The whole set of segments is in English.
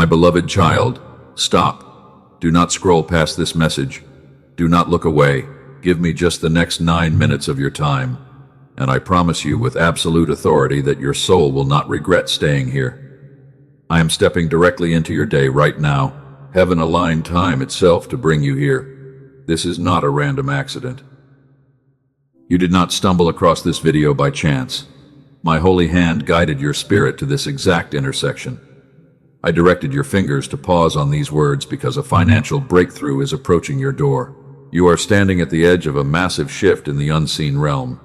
My beloved child, stop. Do not scroll past this message. Do not look away. Give me just the next 9 minutes of your time, and I promise you with absolute authority that your soul will not regret staying here. I am stepping directly into your day right now. Heaven aligned time itself to bring you here. This is not a random accident. You did not stumble across this video by chance. My holy hand guided your spirit to this exact intersection. I directed your fingers to pause on these words because a financial breakthrough is approaching your door. You are standing at the edge of a massive shift in the unseen realm.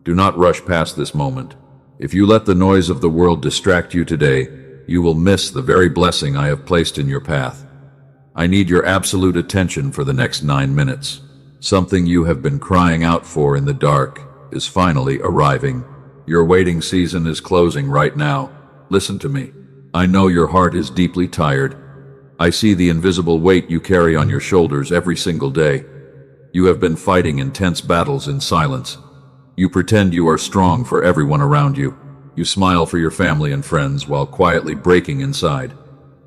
Do not rush past this moment. If you let the noise of the world distract you today, you will miss the very blessing I have placed in your path. I need your absolute attention for the next 9 minutes. Something you have been crying out for in the dark is finally arriving. Your waiting season is closing right now. Listen to me. I know your heart is deeply tired. I see the invisible weight you carry on your shoulders every single day. You have been fighting intense battles in silence. You pretend you are strong for everyone around you. You smile for your family and friends while quietly breaking inside.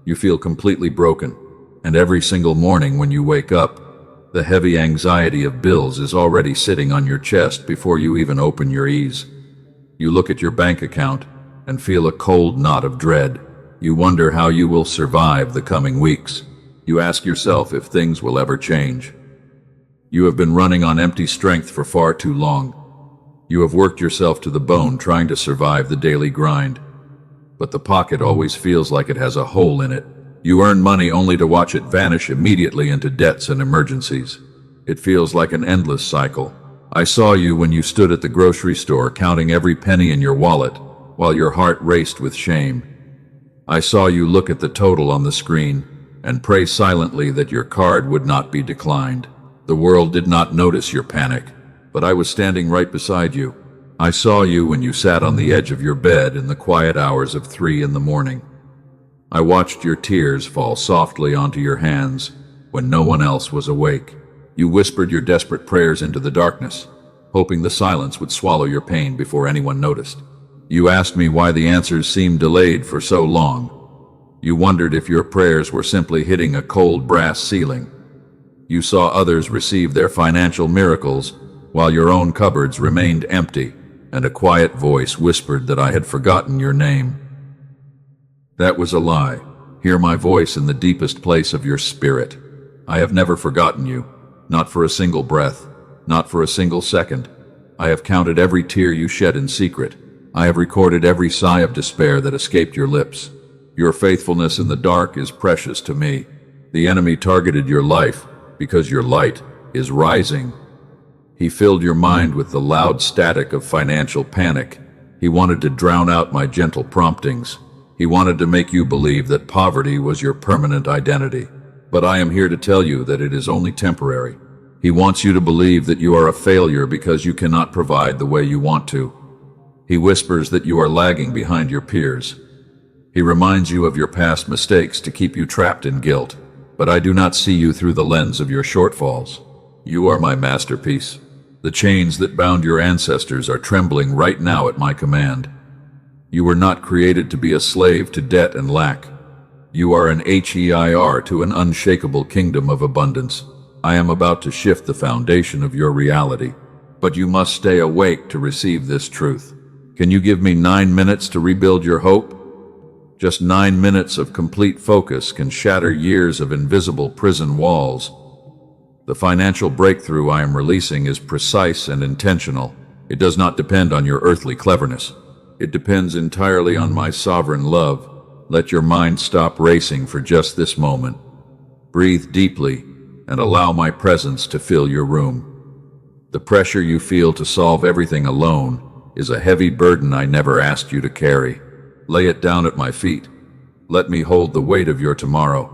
You feel completely broken, and every single morning when you wake up, the heavy anxiety of bills is already sitting on your chest before you even open your eyes. You look at your bank account and feel a cold knot of dread. You wonder how you will survive the coming weeks. You ask yourself if things will ever change. You have been running on empty strength for far too long. You have worked yourself to the bone trying to survive the daily grind. But the pocket always feels like it has a hole in it. You earn money only to watch it vanish immediately into debts and emergencies. It feels like an endless cycle. I saw you when you stood at the grocery store counting every penny in your wallet while your heart raced with shame. I saw you look at the total on the screen and pray silently that your card would not be declined. The world did not notice your panic, but I was standing right beside you. I saw you when you sat on the edge of your bed in the quiet hours of 3 in the morning. I watched your tears fall softly onto your hands when no one else was awake. You whispered your desperate prayers into the darkness, hoping the silence would swallow your pain before anyone noticed. You asked me why the answers seemed delayed for so long. You wondered if your prayers were simply hitting a cold brass ceiling. You saw others receive their financial miracles while your own cupboards remained empty, and a quiet voice whispered that I had forgotten your name. That was a lie. Hear my voice in the deepest place of your spirit. I have never forgotten you, not for a single breath, not for a single second. I have counted every tear you shed in secret. I have recorded every sigh of despair that escaped your lips. Your faithfulness in the dark is precious to me. The enemy targeted your life because your light is rising. He filled your mind with the loud static of financial panic. He wanted to drown out my gentle promptings. He wanted to make you believe that poverty was your permanent identity. But I am here to tell you that it is only temporary. He wants you to believe that you are a failure because you cannot provide the way you want to. He whispers that you are lagging behind your peers. He reminds you of your past mistakes to keep you trapped in guilt. But I do not see you through the lens of your shortfalls. You are my masterpiece. The chains that bound your ancestors are trembling right now at my command. You were not created to be a slave to debt and lack. You are an heir to an unshakable kingdom of abundance. I am about to shift the foundation of your reality, but you must stay awake to receive this truth. Can you give me 9 minutes to rebuild your hope? Just 9 minutes of complete focus can shatter years of invisible prison walls. The financial breakthrough I am releasing is precise and intentional. It does not depend on your earthly cleverness. It depends entirely on my sovereign love. Let your mind stop racing for just this moment. Breathe deeply and allow my presence to fill your room. The pressure you feel to solve everything alone is a heavy burden I never asked you to carry. Lay it down at my feet. Let me hold the weight of your tomorrow.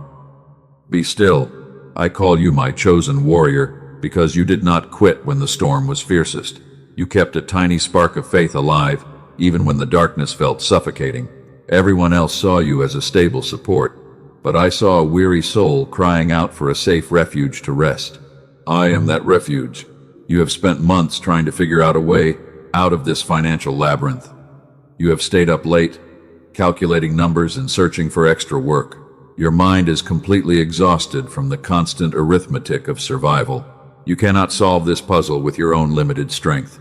Be still. I call you my chosen warrior because you did not quit when the storm was fiercest. You kept a tiny spark of faith alive, even when the darkness felt suffocating. Everyone else saw you as a stable support, but I saw a weary soul crying out for a safe refuge to rest. I am that refuge. You have spent months trying to figure out a way out of this financial labyrinth. You have stayed up late, calculating numbers and searching for extra work. Your mind is completely exhausted from the constant arithmetic of survival. You cannot solve this puzzle with your own limited strength.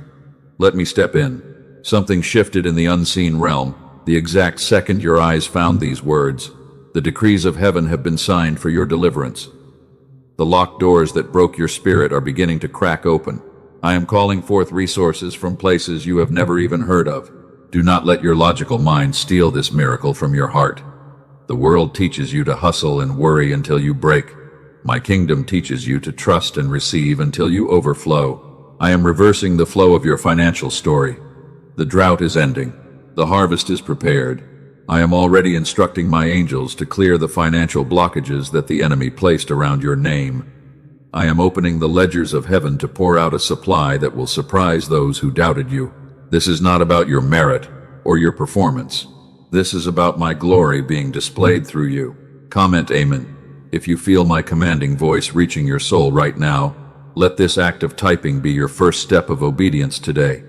Let me step in. Something shifted in the unseen realm, the exact second your eyes found these words. The decrees of heaven have been signed for your deliverance. The locked doors that broke your spirit are beginning to crack open. I am calling forth resources from places you have never even heard of. Do not let your logical mind steal this miracle from your heart. The world teaches you to hustle and worry until you break. My kingdom teaches you to trust and receive until you overflow. I am reversing the flow of your financial story. The drought is ending. The harvest is prepared. I am already instructing my angels to clear the financial blockages that the enemy placed around your name. I am opening the ledgers of heaven to pour out a supply that will surprise those who doubted you. This is not about your merit or your performance. This is about my glory being displayed through you. Comment Amen if you feel my commanding voice reaching your soul right now. Let this act of typing be your first step of obedience today.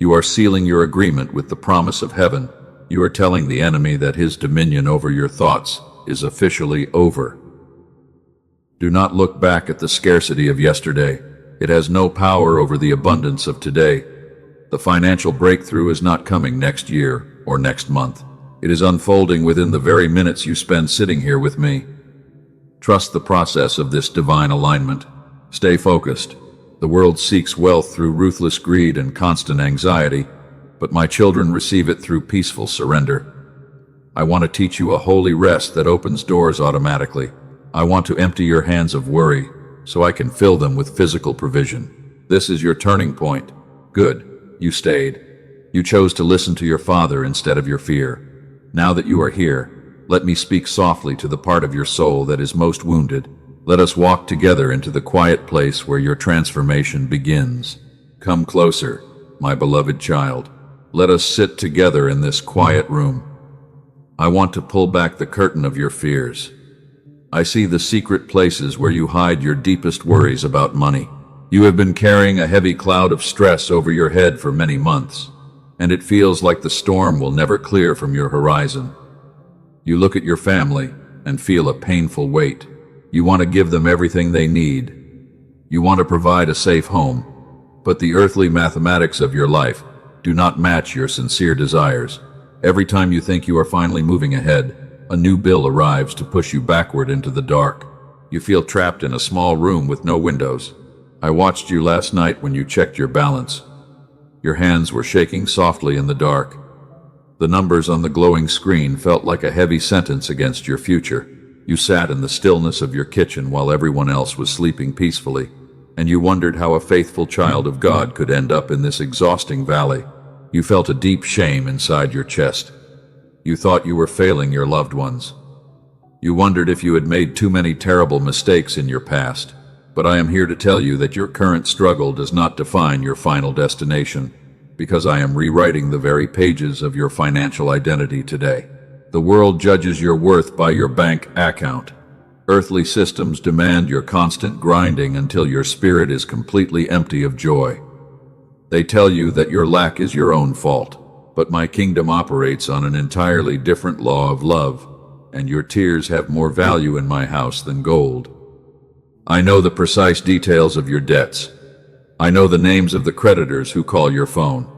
You are sealing your agreement with the promise of heaven. You are telling the enemy that his dominion over your thoughts is officially over. Do not look back at the scarcity of yesterday. It has no power over the abundance of today. The financial breakthrough is not coming next year or next month. It is unfolding within the very minutes you spend sitting here with me. Trust the process of this divine alignment. Stay focused. The world seeks wealth through ruthless greed and constant anxiety, but my children receive it through peaceful surrender. I want to teach you a holy rest that opens doors automatically. I want to empty your hands of worry so I can fill them with physical provision. This is your turning point. Good. You stayed. You chose to listen to your Father instead of your fear. Now that you are here, let me speak softly to the part of your soul that is most wounded. Let us walk together into the quiet place where your transformation begins. Come closer, my beloved child. Let us sit together in this quiet room. I want to pull back the curtain of your fears. I see the secret places where you hide your deepest worries about money. You have been carrying a heavy cloud of stress over your head for many months, and it feels like the storm will never clear from your horizon. You look at your family and feel a painful weight. You want to give them everything they need. You want to provide a safe home, but the earthly mathematics of your life do not match your sincere desires. Every time you think you are finally moving ahead, a new bill arrives to push you backward into the dark. You feel trapped in a small room with no windows. I watched you last night when you checked your balance. Your hands were shaking softly in the dark. The numbers on the glowing screen felt like a heavy sentence against your future. You sat in the stillness of your kitchen while everyone else was sleeping peacefully, and you wondered how a faithful child of God could end up in this exhausting valley. You felt a deep shame inside your chest. You thought you were failing your loved ones. You wondered if you had made too many terrible mistakes in your past. But I am here to tell you that your current struggle does not define your final destination, because I am rewriting the very pages of your financial identity today. The world judges your worth by your bank account. Earthly systems demand your constant grinding until your spirit is completely empty of joy. They tell you that your lack is your own fault, but my kingdom operates on an entirely different law of love, and your tears have more value in my house than gold. I know the precise details of your debts. I know the names of the creditors who call your phone.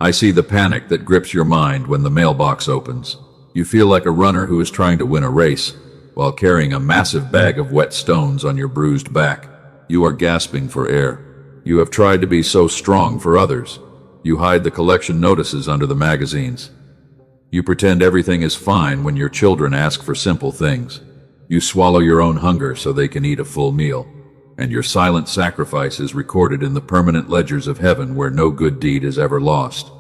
I see the panic that grips your mind when the mailbox opens. You feel like a runner who is trying to win a race, while carrying a massive bag of wet stones on your bruised back. You are gasping for air. You have tried to be so strong for others. You hide the collection notices under the magazines. You pretend everything is fine when your children ask for simple things. You swallow your own hunger so they can eat a full meal, and your silent sacrifice is recorded in the permanent ledgers of heaven where no good deed is ever lost.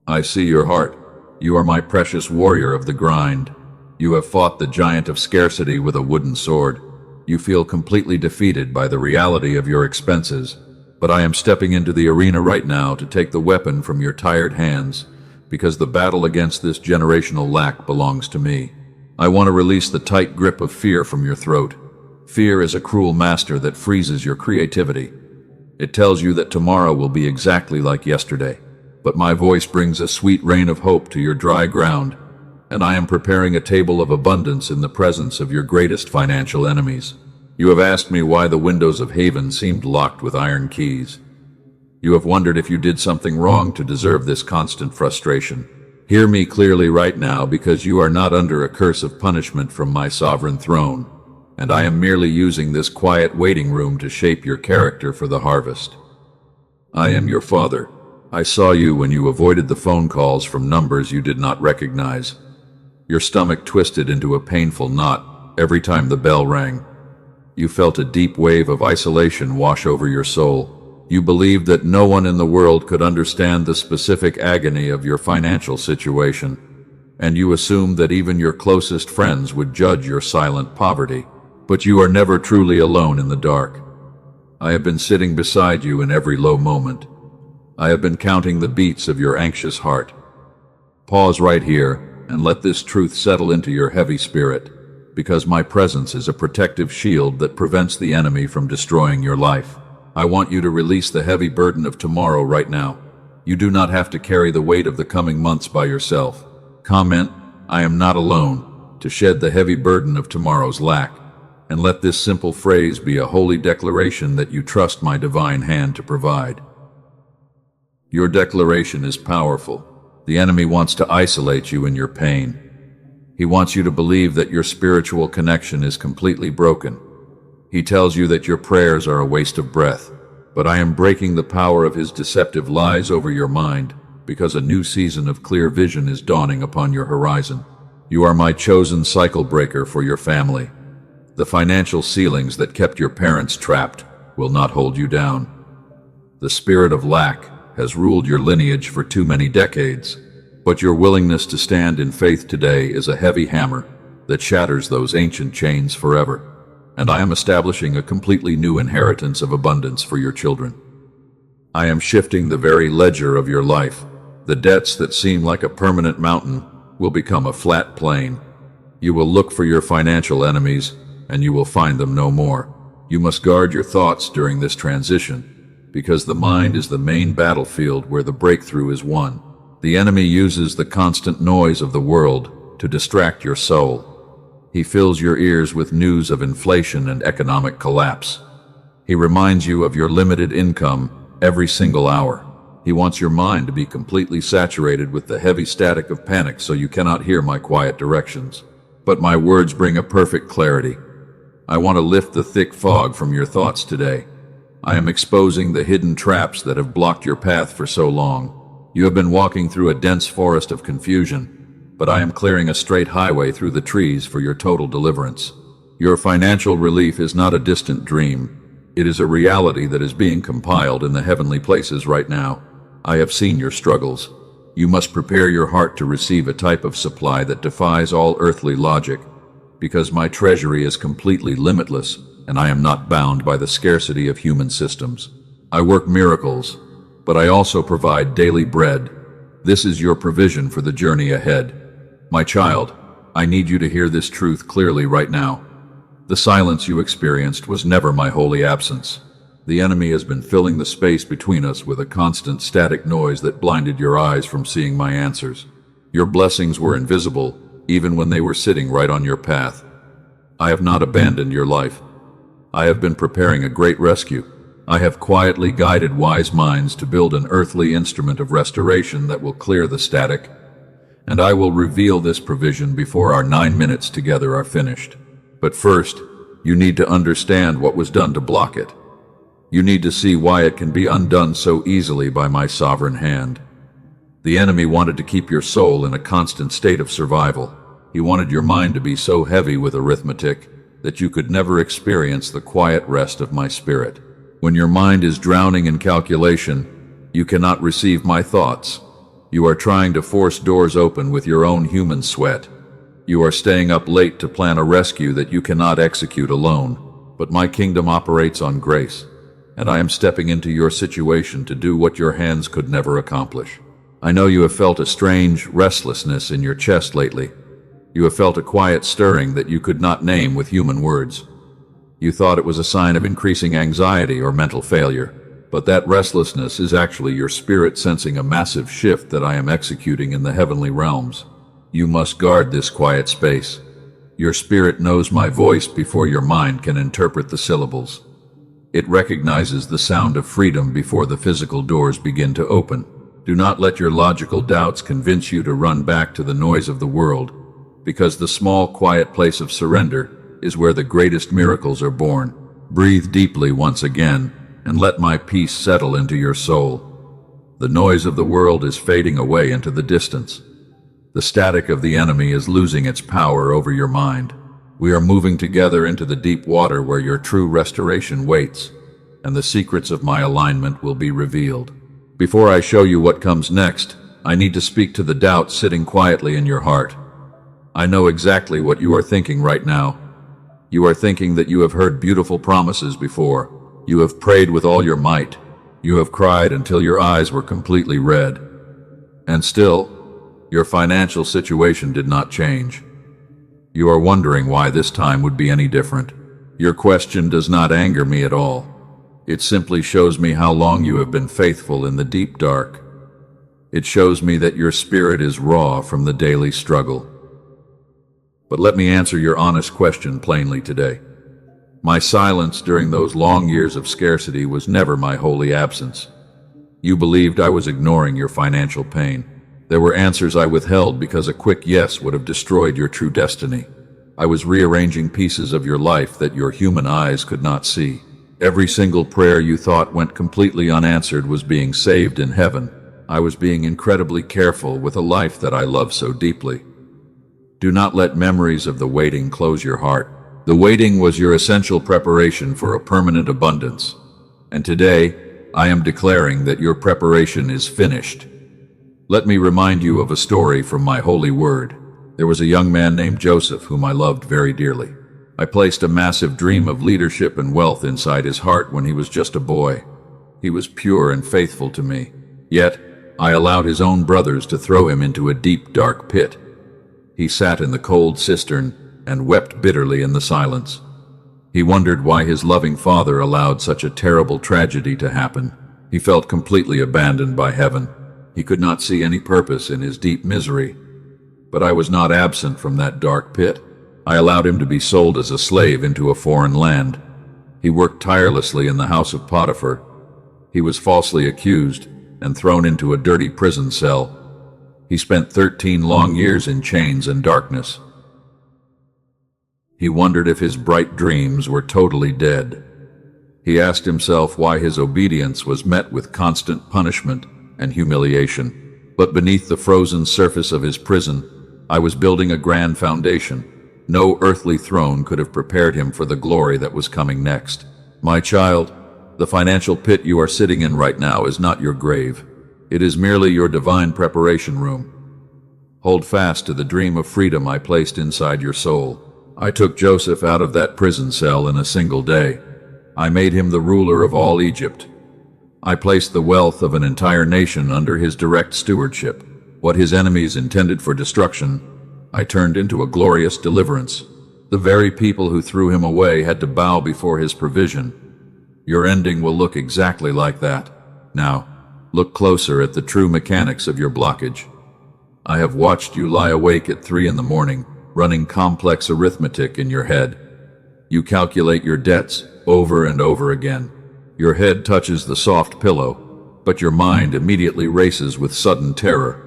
I see your heart. You are my precious warrior of the grind. You have fought the giant of scarcity with a wooden sword. You feel completely defeated by the reality of your expenses, but I am stepping into the arena right now to take the weapon from your tired hands, because the battle against this generational lack belongs to me. I want to release the tight grip of fear from your throat. Fear is a cruel master that freezes your creativity. It tells you that tomorrow will be exactly like yesterday, but my voice brings a sweet rain of hope to your dry ground. and I am preparing a table of abundance in the presence of your greatest financial enemies. You have asked me why the windows of heaven seemed locked with iron keys. You have wondered if you did something wrong to deserve this constant frustration. Hear me clearly right now, because you are not under a curse of punishment from my sovereign throne, and I am merely using this quiet waiting room to shape your character for the harvest. I am your father. I saw you when you avoided the phone calls from numbers you did not recognize. Your stomach twisted into a painful knot every time the bell rang. You felt a deep wave of isolation wash over your soul. You believed that no one in the world could understand the specific agony of your financial situation, and you assumed that even your closest friends would judge your silent poverty. But you are never truly alone in the dark. I have been sitting beside you in every low moment. I have been counting the beats of your anxious heart. Pause right here and let this truth settle into your heavy spirit, because my presence is a protective shield that prevents the enemy from destroying your life. I want you to release the heavy burden of tomorrow right now. You do not have to carry the weight of the coming months by yourself. Comment, "I am not alone," to shed the heavy burden of tomorrow's lack. And let this simple phrase be a holy declaration that you trust my divine hand to provide. Your declaration is powerful. The enemy wants to isolate you in your pain. He wants you to believe that your spiritual connection is completely broken. He tells you that your prayers are a waste of breath. But I am breaking the power of his deceptive lies over your mind, because a new season of clear vision is dawning upon your horizon. You are my chosen cycle breaker for your family. The financial ceilings that kept your parents trapped will not hold you down. The spirit of lack has ruled your lineage for too many decades, but your willingness to stand in faith today is a heavy hammer that shatters those ancient chains forever. And I am establishing a completely new inheritance of abundance for your children. I am shifting the very ledger of your life. The debts that seem like a permanent mountain will become a flat plain. You will look for your financial enemies, and you will find them no more. You must guard your thoughts during this transition, because the mind is the main battlefield where the breakthrough is won. The enemy uses the constant noise of the world to distract your soul. He fills your ears with news of inflation and economic collapse. He reminds you of your limited income every single hour. He wants your mind to be completely saturated with the heavy static of panic so you cannot hear my quiet directions. But my words bring a perfect clarity. I want to lift the thick fog from your thoughts today. I am exposing the hidden traps that have blocked your path for so long. You have been walking through a dense forest of confusion, but I am clearing a straight highway through the trees for your total deliverance. Your financial relief is not a distant dream. It is a reality that is being compiled in the heavenly places right now. I have seen your struggles. You must prepare your heart to receive a type of supply that defies all earthly logic, because my treasury is completely limitless, and I am not bound by the scarcity of human systems. I work miracles, but I also provide daily bread. This is your provision for the journey ahead. My child, I need you to hear this truth clearly right now. The silence you experienced was never my holy absence. The enemy has been filling the space between us with a constant static noise that blinded your eyes from seeing my answers. Your blessings were invisible, even when they were sitting right on your path. I have not abandoned your life. I have been preparing a great rescue. I have quietly guided wise minds to build an earthly instrument of restoration that will clear the static, and I will reveal this provision before our 9 minutes together are finished. But first, you need to understand what was done to block it. You need to see why it can be undone so easily by my sovereign hand. The enemy wanted to keep your soul in a constant state of survival. He wanted your mind to be so heavy with arithmetic that you could never experience the quiet rest of my spirit. When your mind is drowning in calculation, you cannot receive my thoughts. You are trying to force doors open with your own human sweat. You are staying up late to plan a rescue that you cannot execute alone. But my kingdom operates on grace, and I am stepping into your situation to do what your hands could never accomplish. I know you have felt a strange restlessness in your chest lately. You have felt a quiet stirring that you could not name with human words. You thought it was a sign of increasing anxiety or mental failure, but that restlessness is actually your spirit sensing a massive shift that I am executing in the heavenly realms. You must guard this quiet space. Your spirit knows my voice before your mind can interpret the syllables. It recognizes the sound of freedom before the physical doors begin to open. Do not let your logical doubts convince you to run back to the noise of the world, because the small, quiet place of surrender is where the greatest miracles are born. Breathe deeply once again, and let my peace settle into your soul. The noise of the world is fading away into the distance. The static of the enemy is losing its power over your mind. We are moving together into the deep water where your true restoration waits, and the secrets of my alignment will be revealed. Before I show you what comes next, I need to speak to the doubt sitting quietly in your heart. I know exactly what you are thinking right now. You are thinking that you have heard beautiful promises before. You have prayed with all your might. You have cried until your eyes were completely red. And still, your financial situation did not change. You are wondering why this time would be any different. Your question does not anger me at all. It simply shows me how long you have been faithful in the deep dark. It shows me that your spirit is raw from the daily struggle. But let me answer your honest question plainly today. My silence during those long years of scarcity was never my holy absence. You believed I was ignoring your financial pain. There were answers I withheld because a quick yes would have destroyed your true destiny. I was rearranging pieces of your life that your human eyes could not see. Every single prayer you thought went completely unanswered was being saved in heaven. I was being incredibly careful with a life that I love so deeply. Do not let memories of the waiting close your heart. The waiting was your essential preparation for a permanent abundance. And today, I am declaring that your preparation is finished. Let me remind you of a story from my holy word. There was a young man named Joseph whom I loved very dearly. I placed a massive dream of leadership and wealth inside his heart when he was just a boy. He was pure and faithful to me. Yet, I allowed his own brothers to throw him into a deep, dark pit. He sat in the cold cistern and wept bitterly in the silence. He wondered why his loving father allowed such a terrible tragedy to happen. He felt completely abandoned by heaven. He could not see any purpose in his deep misery. But I was not absent from that dark pit. I allowed him to be sold as a slave into a foreign land. He worked tirelessly in the house of Potiphar. He was falsely accused and thrown into a dirty prison cell. He spent 13 long years in chains and darkness. He wondered if his bright dreams were totally dead. He asked himself why his obedience was met with constant punishment and humiliation. But beneath the frozen surface of his prison, I was building a grand foundation. No earthly throne could have prepared him for the glory that was coming next. My child, the financial pit you are sitting in right now is not your grave. It is merely your divine preparation room. Hold fast to the dream of freedom I placed inside your soul. I took Joseph out of that prison cell in a single day. I made him the ruler of all Egypt. I placed the wealth of an entire nation under his direct stewardship. What his enemies intended for destruction, I turned into a glorious deliverance. The very people who threw him away had to bow before his provision. Your ending will look exactly like that. Now, look closer at the true mechanics of your blockage. I have watched you lie awake at 3 in the morning, running complex arithmetic in your head. You calculate your debts over and over again. Your head touches the soft pillow, but your mind immediately races with sudden terror.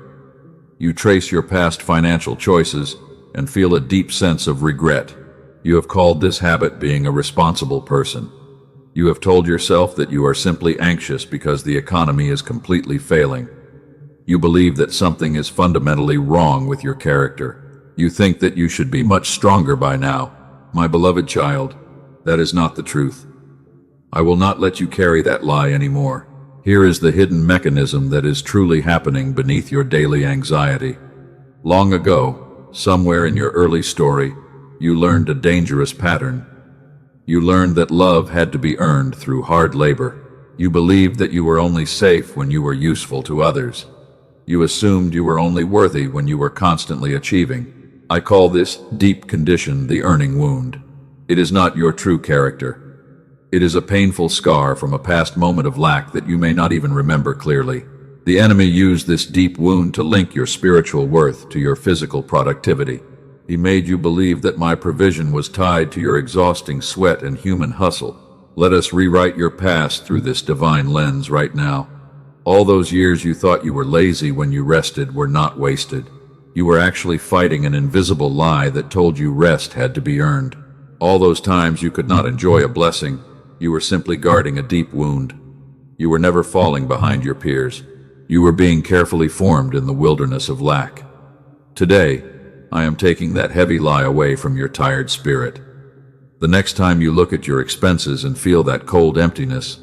You trace your past financial choices and feel a deep sense of regret. You have called this habit being a responsible person. You have told yourself that you are simply anxious because the economy is completely failing. You believe that something is fundamentally wrong with your character. You think that you should be much stronger by now. My beloved child, that is not the truth. I will not let you carry that lie anymore. Here is the hidden mechanism that is truly happening beneath your daily anxiety. Long ago, somewhere in your early story, you learned a dangerous pattern. You learned that love had to be earned through hard labor. You believed that you were only safe when you were useful to others. You assumed you were only worthy when you were constantly achieving. I call this deep condition the earning wound. It is not your true character. It is a painful scar from a past moment of lack that you may not even remember clearly. The enemy used this deep wound to link your spiritual worth to your physical productivity. He made you believe that my provision was tied to your exhausting sweat and human hustle. Let us rewrite your past through this divine lens right now. All those years you thought you were lazy when you rested were not wasted. You were actually fighting an invisible lie that told you rest had to be earned. All those times you could not enjoy a blessing, you were simply guarding a deep wound. You were never falling behind your peers. You were being carefully formed in the wilderness of lack. Today, I am taking that heavy lie away from your tired spirit. The next time you look at your expenses and feel that cold emptiness,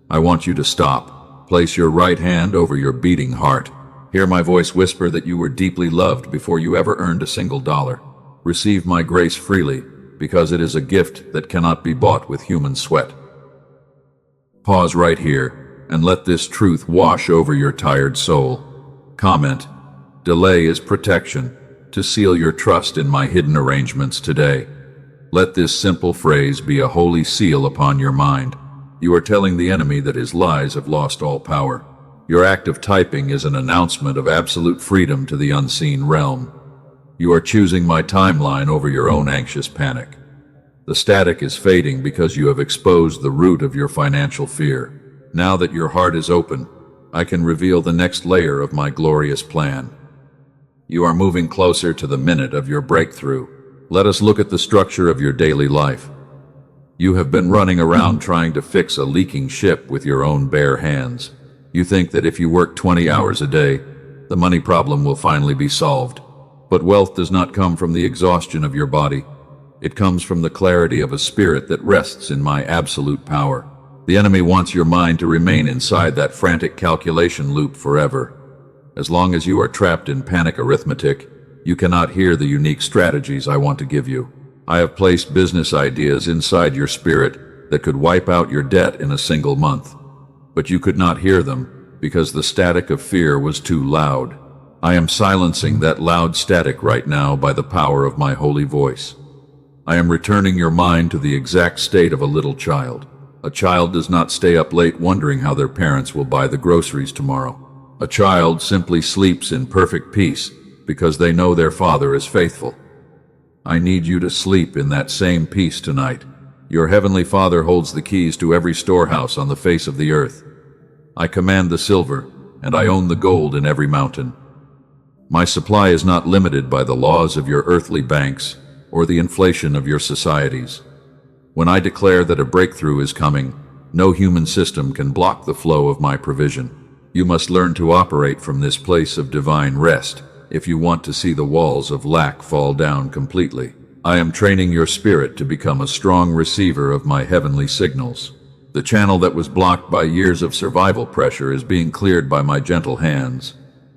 I want you to stop. Place your right hand over your beating heart. Hear my voice whisper that you were deeply loved before you ever earned a single dollar. Receive my grace freely, because it is a gift that cannot be bought with human sweat. Pause right here and let this truth wash over your tired soul. Comment, delay is protection, to seal your trust in my hidden arrangements today. Let this simple phrase be a holy seal upon your mind. You are telling the enemy that his lies have lost all power. Your act of typing is an announcement of absolute freedom to the unseen realm. You are choosing my timeline over your own anxious panic. The static is fading because you have exposed the root of your financial fear. Now that your heart is open, I can reveal the next layer of my glorious plan. You are moving closer to the minute of your breakthrough. Let us look at the structure of your daily life. You have been running around trying to fix a leaking ship with your own bare hands. You think that if you work 20 hours a day, the money problem will finally be solved. But wealth does not come from the exhaustion of your body. It comes from the clarity of a spirit that rests in my absolute power. The enemy wants your mind to remain inside that frantic calculation loop forever. As long as you are trapped in panic arithmetic, you cannot hear the unique strategies I want to give you. I have placed business ideas inside your spirit that could wipe out your debt in a single month. But you could not hear them because the static of fear was too loud. I am silencing that loud static right now by the power of my holy voice. I am returning your mind to the exact state of a little child. A child does not stay up late wondering how their parents will buy the groceries tomorrow. A child simply sleeps in perfect peace because they know their father is faithful. I need you to sleep in that same peace tonight. Your heavenly Father holds the keys to every storehouse on the face of the earth. I command the silver, and I own the gold in every mountain. My supply is not limited by the laws of your earthly banks or the inflation of your societies. When I declare that a breakthrough is coming, no human system can block the flow of my provision. You must learn to operate from this place of divine rest if you want to see the walls of lack fall down completely. I am training your spirit to become a strong receiver of my heavenly signals. The channel that was blocked by years of survival pressure is being cleared by my gentle hands.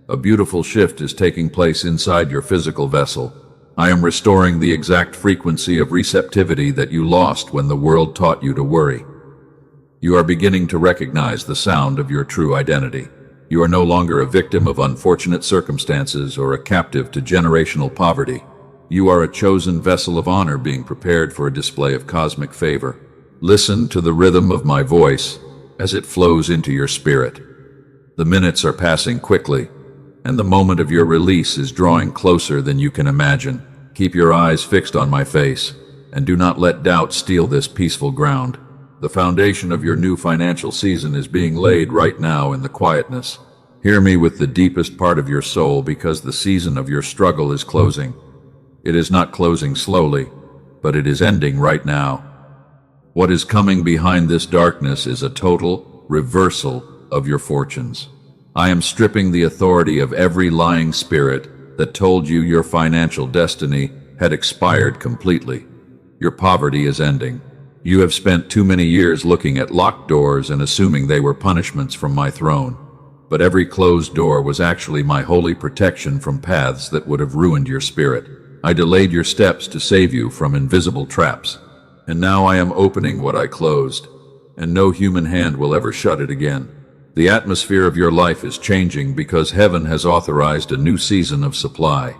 A beautiful shift is taking place inside your physical vessel. I am restoring the exact frequency of receptivity that you lost when the world taught you to worry. You are beginning to recognize the sound of your true identity. You are no longer a victim of unfortunate circumstances or a captive to generational poverty. You are a chosen vessel of honor being prepared for a display of cosmic favor. Listen to the rhythm of my voice as it flows into your spirit. The minutes are passing quickly, and the moment of your release is drawing closer than you can imagine. Keep your eyes fixed on my face, and do not let doubt steal this peaceful ground. The foundation of your new financial season is being laid right now in the quietness. Hear me with the deepest part of your soul, because the season of your struggle is closing. It is not closing slowly, but it is ending right now. What is coming behind this darkness is a total reversal of your fortunes. I am stripping the authority of every lying spirit that told you your financial destiny had expired completely. Your poverty is ending. You have spent too many years looking at locked doors and assuming they were punishments from my throne. But every closed door was actually my holy protection from paths that would have ruined your spirit. I delayed your steps to save you from invisible traps. And now I am opening what I closed, and no human hand will ever shut it again. The atmosphere of your life is changing because heaven has authorized a new season of supply.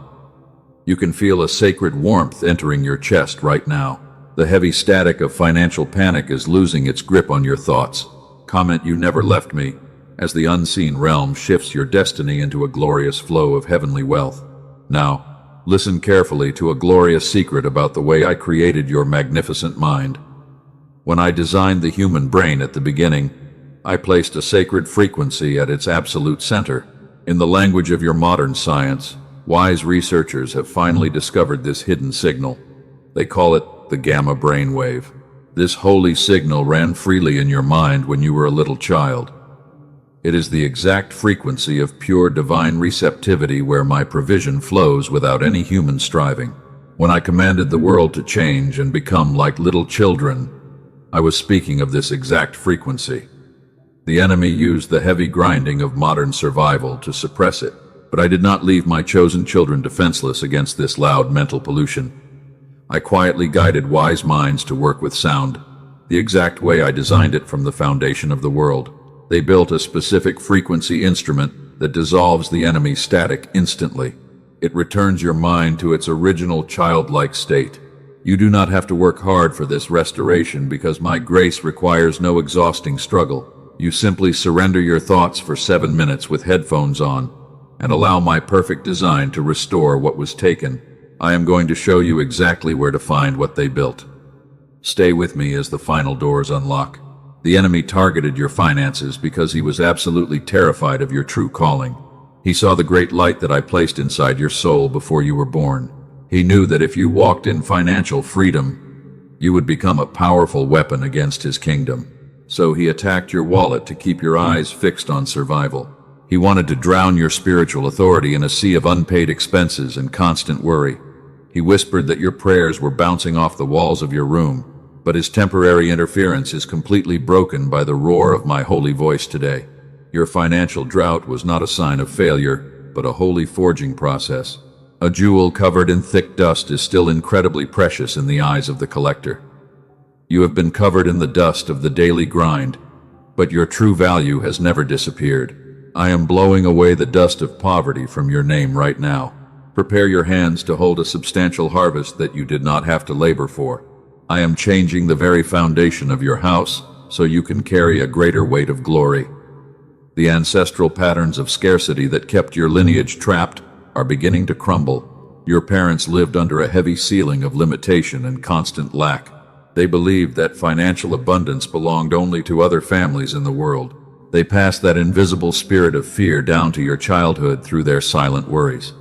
You can feel a sacred warmth entering your chest right now. The heavy static of financial panic is losing its grip on your thoughts. Comment, you never left me. as the unseen realm shifts your destiny into a glorious flow of heavenly wealth. Now, listen carefully to a glorious secret about the way I created your magnificent mind. When I designed the human brain at the beginning, I placed a sacred frequency at its absolute center. In the language of your modern science, wise researchers have finally discovered this hidden signal. They call it the gamma brainwave. This holy signal ran freely in your mind when you were a little child. It is the exact frequency of pure divine receptivity where my provision flows without any human striving. When I commanded the world to change and become like little children, I was speaking of this exact frequency. The enemy used the heavy grinding of modern survival to suppress it, but I did not leave my chosen children defenseless against this loud mental pollution. I quietly guided wise minds to work with sound, the exact way I designed it from the foundation of the world. They built a specific frequency instrument that dissolves the enemy's static instantly. It returns your mind to its original childlike state. You do not have to work hard for this restoration because my grace requires no exhausting struggle. You simply surrender your thoughts for 7 minutes with headphones on and allow my perfect design to restore what was taken. I am going to show you exactly where to find what they built. Stay with me as the final doors unlock. The enemy targeted your finances because he was absolutely terrified of your true calling. He saw the great light that I placed inside your soul before you were born. He knew that if you walked in financial freedom, you would become a powerful weapon against his kingdom. So he attacked your wallet to keep your eyes fixed on survival. He wanted to drown your spiritual authority in a sea of unpaid expenses and constant worry. He whispered that your prayers were bouncing off the walls of your room, but his temporary interference is completely broken by the roar of my holy voice today. Your financial drought was not a sign of failure, but a holy forging process. A jewel covered in thick dust is still incredibly precious in the eyes of the collector. You have been covered in the dust of the daily grind, but your true value has never disappeared. I am blowing away the dust of poverty from your name right now. Prepare your hands to hold a substantial harvest that you did not have to labor for. I am changing the very foundation of your house so you can carry a greater weight of glory. The ancestral patterns of scarcity that kept your lineage trapped are beginning to crumble. Your parents lived under a heavy ceiling of limitation and constant lack. They believed that financial abundance belonged only to other families in the world. They passed that invisible spirit of fear down to your childhood through their silent worries.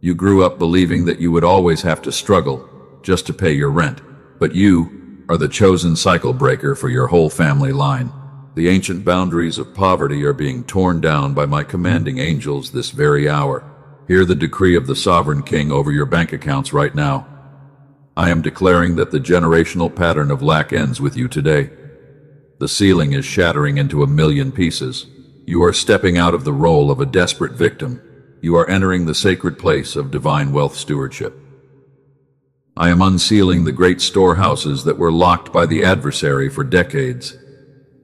You grew up believing that you would always have to struggle just to pay your rent, but you are the chosen cycle breaker for your whole family line. The ancient boundaries of poverty are being torn down by my commanding angels this very hour. Hear the decree of the sovereign king over your bank accounts right now. I am declaring that the generational pattern of lack ends with you today. The ceiling is shattering into 1,000,000 pieces. You are stepping out of the role of a desperate victim. You are entering the sacred place of divine wealth stewardship. I am unsealing the great storehouses that were locked by the adversary for decades.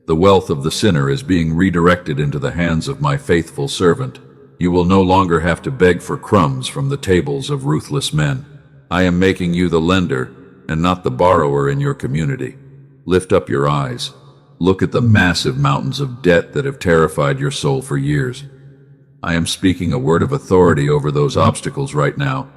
The wealth of the sinner is being redirected into the hands of my faithful servant. You will no longer have to beg for crumbs from the tables of ruthless men. I am making you the lender and not the borrower in your community. Lift up your eyes. Look at the massive mountains of debt that have terrified your soul for years. I am speaking a word of authority over those obstacles right now.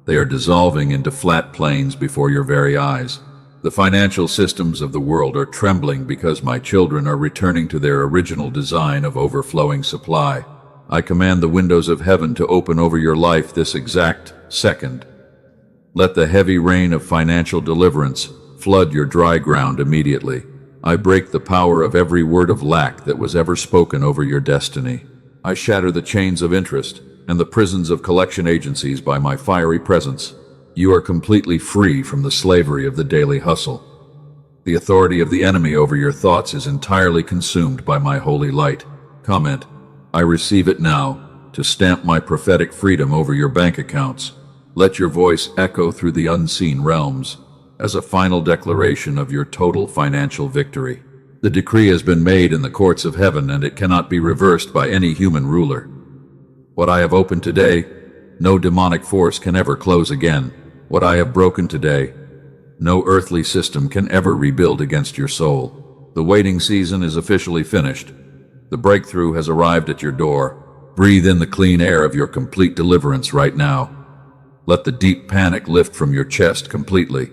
They are dissolving into flat plains before your very eyes. The financial systems of the world are trembling because my children are returning to their original design of overflowing supply. I command the windows of heaven to open over your life this exact second. Let the heavy rain of financial deliverance flood your dry ground immediately. I break the power of every word of lack that was ever spoken over your destiny. I shatter the chains of interest and the prisons of collection agencies by my fiery presence. You are completely free from the slavery of the daily hustle. The authority of the enemy over your thoughts is entirely consumed by my holy light. Comment, I receive it now to stamp my prophetic freedom over your bank accounts. Let your voice echo through the unseen realms as a final declaration of your total financial victory. The decree has been made in the courts of heaven, and it cannot be reversed by any human ruler. What I have opened today, no demonic force can ever close again. What I have broken today, no earthly system can ever rebuild against your soul. The waiting season is officially finished. The breakthrough has arrived at your door. Breathe in the clean air of your complete deliverance right now. Let the deep panic lift from your chest completely.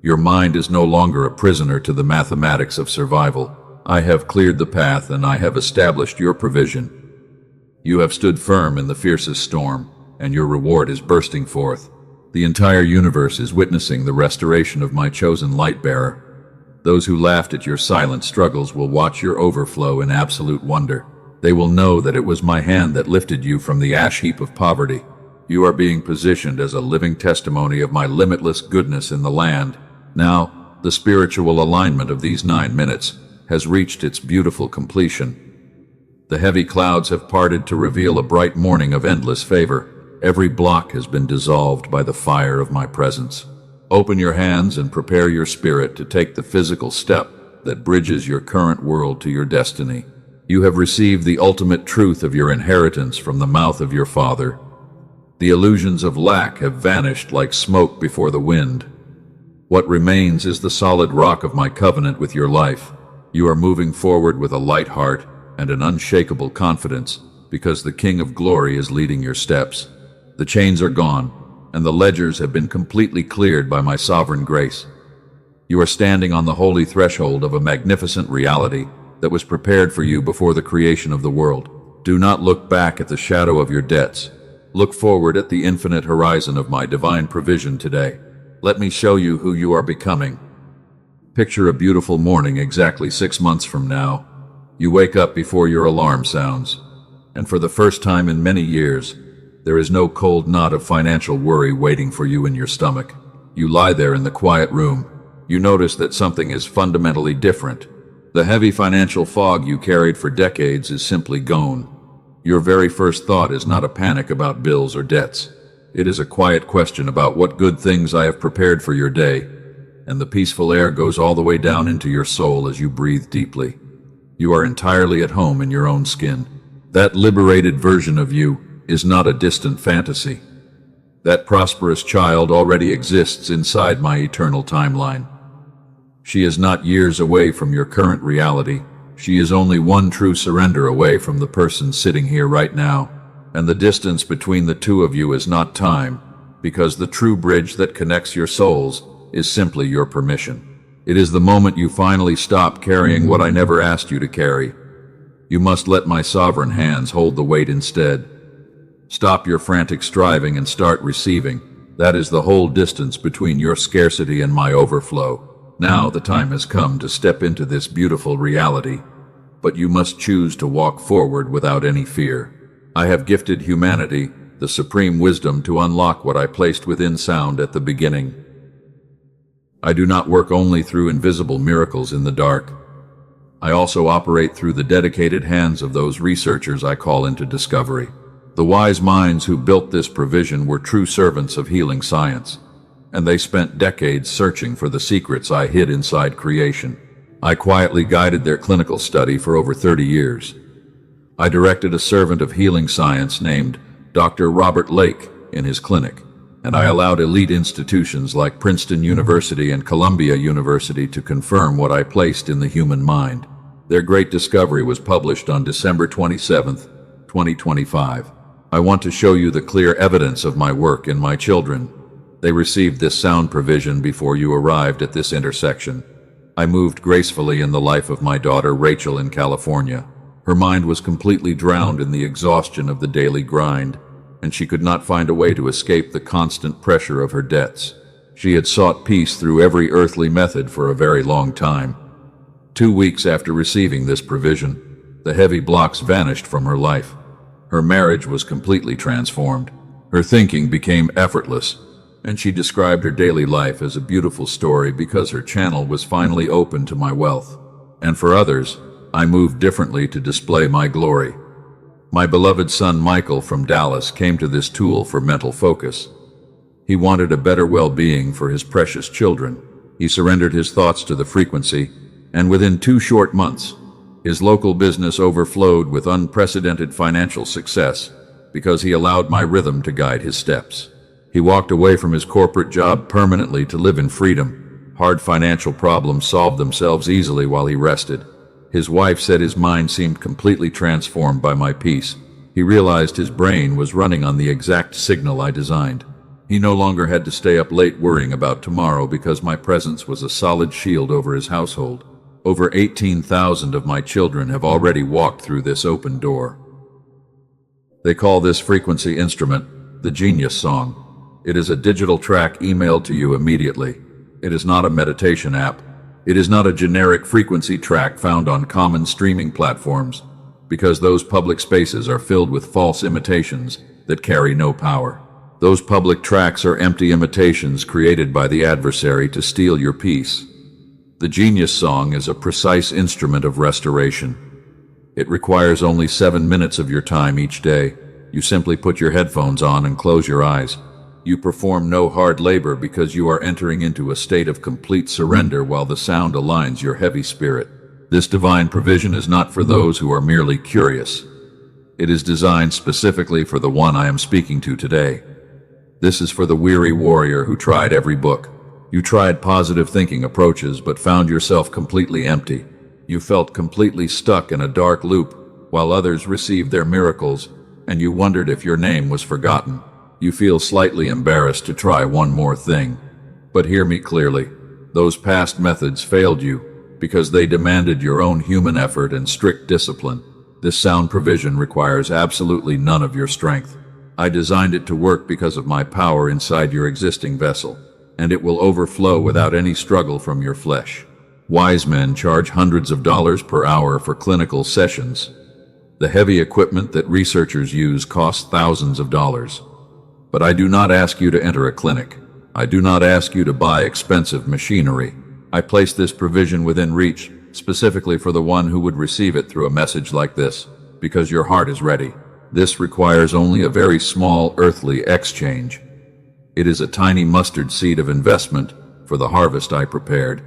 Your mind is no longer a prisoner to the mathematics of survival. I have cleared the path and I have established your provision. You have stood firm in the fiercest storm, and your reward is bursting forth. The entire universe is witnessing the restoration of my chosen light-bearer. Those who laughed at your silent struggles will watch your overflow in absolute wonder. They will know that it was my hand that lifted you from the ash heap of poverty. You are being positioned as a living testimony of my limitless goodness in the land. Now, the spiritual alignment of these 9 minutes has reached its beautiful completion. The heavy clouds have parted to reveal a bright morning of endless favor. Every block has been dissolved by the fire of my presence. Open your hands and prepare your spirit to take the physical step that bridges your current world to your destiny. You have received the ultimate truth of your inheritance from the mouth of your Father. The illusions of lack have vanished like smoke before the wind. What remains is the solid rock of my covenant with your life. You are moving forward with a light heart and an unshakable confidence, because the King of Glory is leading your steps. The chains are gone, and the ledgers have been completely cleared by my sovereign grace. You are standing on the holy threshold of a magnificent reality that was prepared for you before the creation of the world. Do not look back at the shadow of your debts. Look forward at the infinite horizon of my divine provision today. Let me show you who you are becoming. Picture a beautiful morning exactly 6 months from now. You wake up before your alarm sounds, and for the first time in many years, there is no cold knot of financial worry waiting for you in your stomach. You lie there in the quiet room. You notice that something is fundamentally different. The heavy financial fog you carried for decades is simply gone. Your very first thought is not a panic about bills or debts. It is a quiet question about what good things I have prepared for your day, and the peaceful air goes all the way down into your soul as you breathe deeply. You are entirely at home in your own skin. That liberated version of you is not a distant fantasy. That prosperous child already exists inside my eternal timeline. She is not years away from your current reality. She is only one true surrender away from the person sitting here right now. And the distance between the two of you is not time, because the true bridge that connects your souls is simply your permission. It is the moment you finally stop carrying what I never asked you to carry. You must let my sovereign hands hold the weight instead. Stop your frantic striving and start receiving. That is the whole distance between your scarcity and my overflow. Now the time has come to step into this beautiful reality, but you must choose to walk forward without any fear. I have gifted humanity the supreme wisdom to unlock what I placed within sound at the beginning. I do not work only through invisible miracles in the dark. I also operate through the dedicated hands of those researchers I call into discovery. The wise minds who built this provision were true servants of healing science, and they spent decades searching for the secrets I hid inside creation. I quietly guided their clinical study for over 30 years. I directed a servant of healing science named Dr. Robert Lake in his clinic, and I allowed elite institutions like Princeton University and Columbia University to confirm what I placed in the human mind. Their great discovery was published on December 27, 2025. I want to show you the clear evidence of my work in my children. They received this sound provision before you arrived at this intersection. I moved gracefully in the life of my daughter Rachel in California. Her mind was completely drowned in the exhaustion of the daily grind, and she could not find a way to escape the constant pressure of her debts. She had sought peace through every earthly method for a very long time. 2 weeks after receiving this provision, the heavy blocks vanished from her life. Her marriage was completely transformed. Her thinking became effortless, and she described her daily life as a beautiful story because her channel was finally open to my wealth. And for others, I moved differently to display my glory. My beloved son Michael from Dallas came to this tool for mental focus. He wanted a better well-being for his precious children. He surrendered his thoughts to the frequency, and within 2 short months, his local business overflowed with unprecedented financial success because he allowed my rhythm to guide his steps. He walked away from his corporate job permanently to live in freedom. Hard financial problems solved themselves easily while he rested. His wife said his mind seemed completely transformed by my peace. He realized his brain was running on the exact signal I designed. He no longer had to stay up late worrying about tomorrow because my presence was a solid shield over his household. Over 18,000 of my children have already walked through this open door. They call this frequency instrument the Genius Song. It is a digital track emailed to you immediately. It is not a meditation app. It is not a generic frequency track found on common streaming platforms, because those public spaces are filled with false imitations that carry no power. Those public tracks are empty imitations created by the adversary to steal your peace. The Genius Song is a precise instrument of restoration. It requires only 7 minutes of your time each day. You simply put your headphones on and close your eyes. You perform no hard labor because you are entering into a state of complete surrender while the sound aligns your heavy spirit. This divine provision is not for those who are merely curious. It is designed specifically for the one I am speaking to today. This is for the weary warrior who tried every book. You tried positive thinking approaches but found yourself completely empty. You felt completely stuck in a dark loop while others received their miracles, and you wondered if your name was forgotten. You feel slightly embarrassed to try one more thing. But hear me clearly. Those past methods failed you because they demanded your own human effort and strict discipline. This sound provision requires absolutely none of your strength. I designed it to work because of my power inside your existing vessel, and it will overflow without any struggle from your flesh. Wise men charge hundreds of dollars per hour for clinical sessions. The heavy equipment that researchers use costs thousands of dollars. But I do not ask you to enter a clinic. I do not ask you to buy expensive machinery. I place this provision within reach, specifically for the one who would receive it through a message like this, because your heart is ready. This requires only a very small earthly exchange. It is a tiny mustard seed of investment for the harvest I prepared.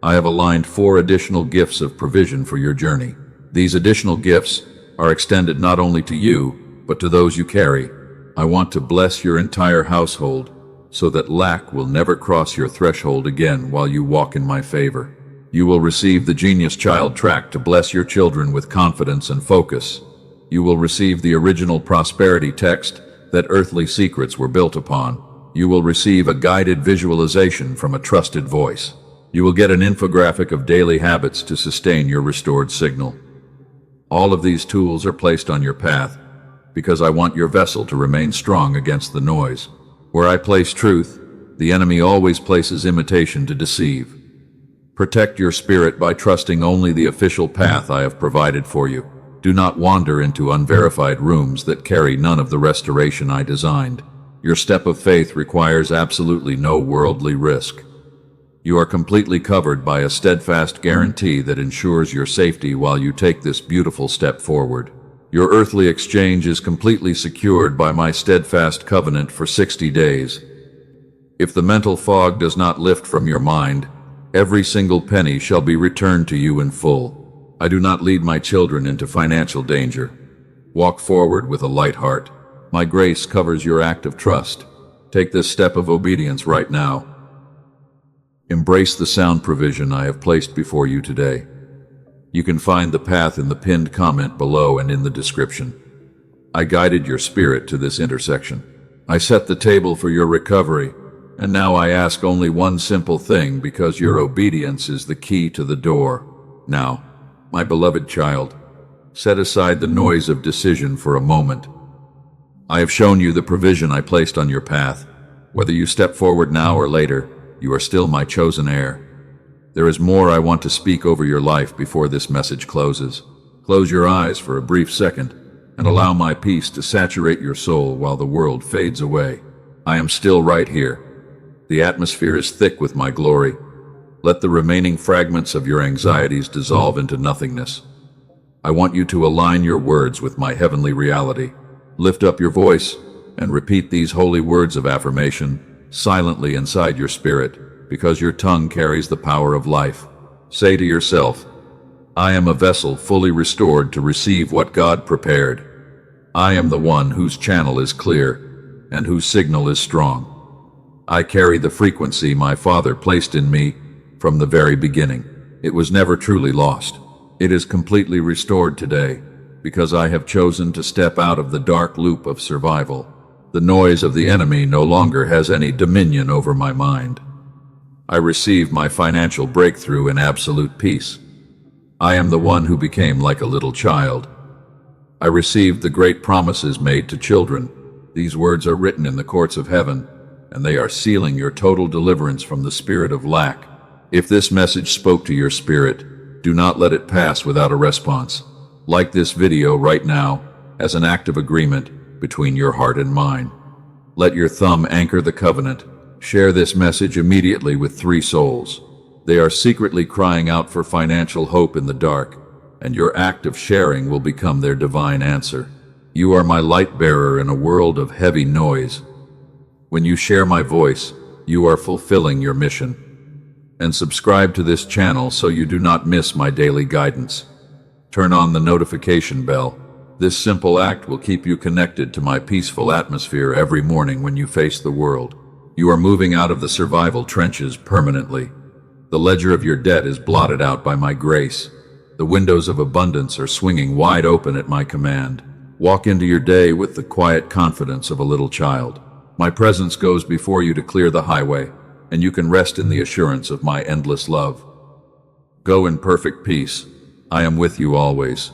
I have aligned 4 additional gifts of provision for your journey. These additional gifts are extended not only to you, but to those you carry. I want to bless your entire household so that lack will never cross your threshold again while you walk in my favor. You will receive the Genius Child track to bless your children with confidence and focus. You will receive the original prosperity text that earthly secrets were built upon. You will receive a guided visualization from a trusted voice. You will get an infographic of daily habits to sustain your restored signal. All of these tools are placed on your path because I want your vessel to remain strong against the noise. Where I place truth, the enemy always places imitation to deceive. Protect your spirit by trusting only the official path I have provided for you. Do not wander into unverified rooms that carry none of the restoration I designed. Your step of faith requires absolutely no worldly risk. You are completely covered by a steadfast guarantee that ensures your safety while you take this beautiful step forward. Your earthly exchange is completely secured by my steadfast covenant for 60 days. If the mental fog does not lift from your mind, every single penny shall be returned to you in full. I do not lead my children into financial danger. Walk forward with a light heart. My grace covers your act of trust. Take this step of obedience right now. Embrace the sound provision I have placed before you today. You can find the path in the pinned comment below and in the description. I guided your spirit to this intersection. I set the table for your recovery, and now I ask only one simple thing because your obedience is the key to the door. Now, my beloved child, set aside the noise of decision for a moment. I have shown you the provision I placed on your path. Whether you step forward now or later, you are still my chosen heir. There is more I want to speak over your life before this message closes. Close your eyes for a brief second and allow my peace to saturate your soul while the world fades away. I am still right here. The atmosphere is thick with my glory. Let the remaining fragments of your anxieties dissolve into nothingness. I want you to align your words with my heavenly reality. Lift up your voice and repeat these holy words of affirmation silently inside your spirit, because your tongue carries the power of life. Say to yourself, I am a vessel fully restored to receive what God prepared. I am the one whose channel is clear and whose signal is strong. I carry the frequency my Father placed in me from the very beginning. It was never truly lost. It is completely restored today, because I have chosen to step out of the dark loop of survival. The noise of the enemy no longer has any dominion over my mind. I receive my financial breakthrough in absolute peace. I am the one who became like a little child. I received the great promises made to children. These words are written in the courts of heaven, and they are sealing your total deliverance from the spirit of lack. If this message spoke to your spirit, do not let it pass without a response. Like this video right now as an act of agreement between your heart and mine. Let your thumb anchor the covenant. Share this message immediately with 3 souls. They are secretly crying out for financial hope in the dark, and your act of sharing will become their divine answer. You are my light bearer in a world of heavy noise. When you share my voice, you are fulfilling your mission. And subscribe to this channel so you do not miss my daily guidance. Turn on the notification bell. This simple act will keep you connected to my peaceful atmosphere every morning when you face the world. You are moving out of the survival trenches permanently. The ledger of your debt is blotted out by my grace. The windows of abundance are swinging wide open at my command. Walk into your day with the quiet confidence of a little child. My presence goes before you to clear the highway, and you can rest in the assurance of my endless love. Go in perfect peace. I am with you always.